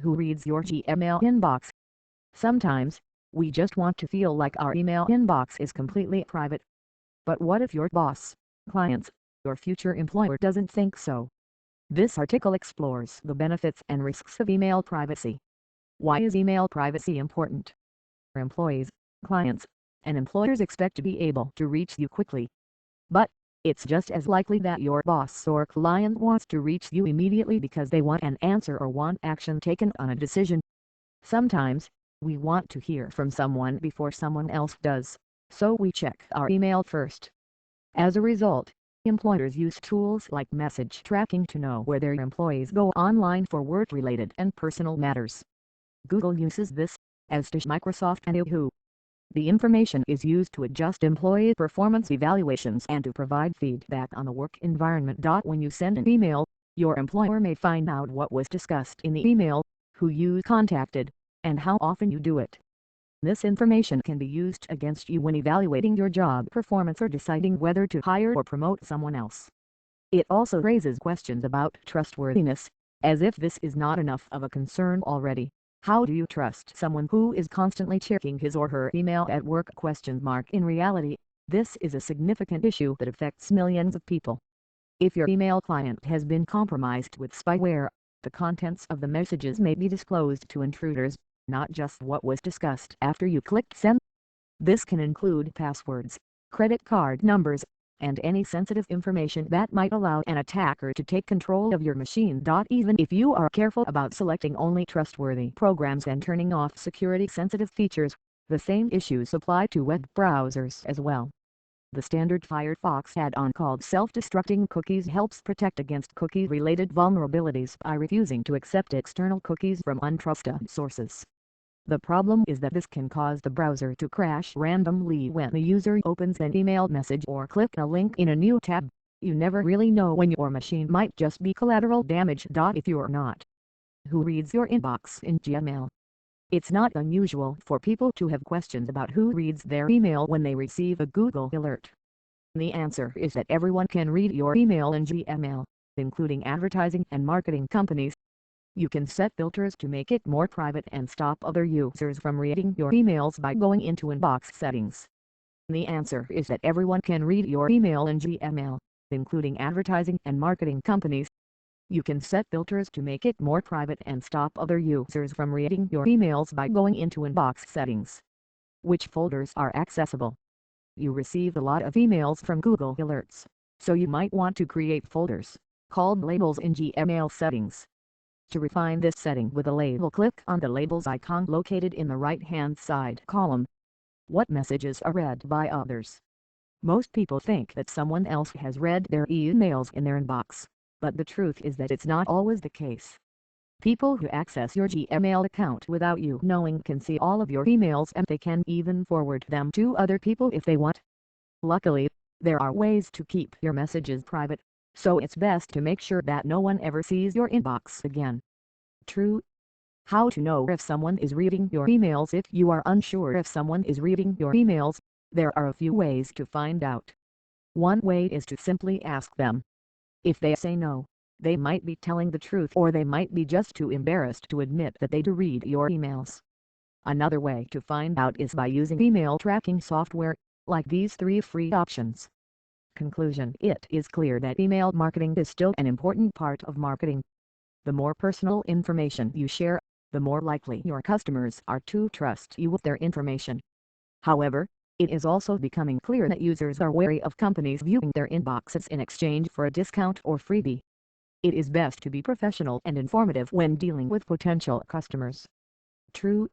Who reads your Gmail inbox? Sometimes, we just want to feel like our email inbox is completely private. But what if your boss, clients, or future employer doesn't think so? This article explores the benefits and risks of email privacy. Why is email privacy important? Employees, clients, and employers expect to be able to reach you quickly. But, it's just as likely that your boss or client wants to reach you immediately because they want an answer or want action taken on a decision. Sometimes, we want to hear from someone before someone else does, so we check our email first. As a result, employers use tools like message tracking to know where their employees go online for work-related and personal matters. Google uses this, as does Microsoft and Yahoo. The information is used to adjust employee performance evaluations and to provide feedback on the work environment. When you send an email, your employer may find out what was discussed in the email, who you contacted, and how often you do it. This information can be used against you when evaluating your job performance or deciding whether to hire or promote someone else. It also raises questions about trustworthiness, as if this is not enough of a concern already. How do you trust someone who is constantly checking his or her email at work? In reality, this is a significant issue that affects millions of people. If your email client has been compromised with spyware, the contents of the messages may be disclosed to intruders, not just what was discussed after you clicked send. This can include passwords, credit card numbers, and any sensitive information that might allow an attacker to take control of your machine. Even if you are careful about selecting only trustworthy programs and turning off security-sensitive features, the same issues apply to web browsers as well. The standard Firefox add-on called Self-Destructing Cookies helps protect against cookie-related vulnerabilities by refusing to accept external cookies from untrusted sources. The problem is that this can cause the browser to crash randomly when the user opens an email message or clicks a link in a new tab. You never really know when your machine might just be collateral damage. If you're not. Who reads your inbox in Gmail? It's not unusual for people to have questions about who reads their email when they receive a Google alert. The answer is that everyone can read your email in Gmail, including advertising and marketing companies. You can set filters to make it more private and stop other users from reading your emails by going into Inbox Settings. The answer is that everyone can read your email in Gmail, including advertising and marketing companies. You can set filters to make it more private and stop other users from reading your emails by going into Inbox Settings. Which folders are accessible? You receive a lot of emails from Google Alerts, so you might want to create folders, called labels in Gmail Settings. To refine this setting with a label, click on the labels icon located in the right-hand side column. What messages are read by others? Most people think that someone else has read their emails in their inbox, but the truth is that it's not always the case. People who access your Gmail account without you knowing can see all of your emails, and they can even forward them to other people if they want. Luckily, there are ways to keep your messages private, so it's best to make sure that no one ever sees your inbox again. True. How to know if someone is reading your emails? If you are unsure if someone is reading your emails, there are a few ways to find out. One way is to simply ask them. If they say no, they might be telling the truth, or they might be just too embarrassed to admit that they do read your emails. Another way to find out is by using email tracking software, like these 3 free options. Conclusion: it is clear that email marketing is still an important part of marketing. The more personal information you share, the more likely your customers are to trust you with their information. However, it is also becoming clear that users are wary of companies viewing their inboxes in exchange for a discount or freebie. It is best to be professional and informative when dealing with potential customers. True.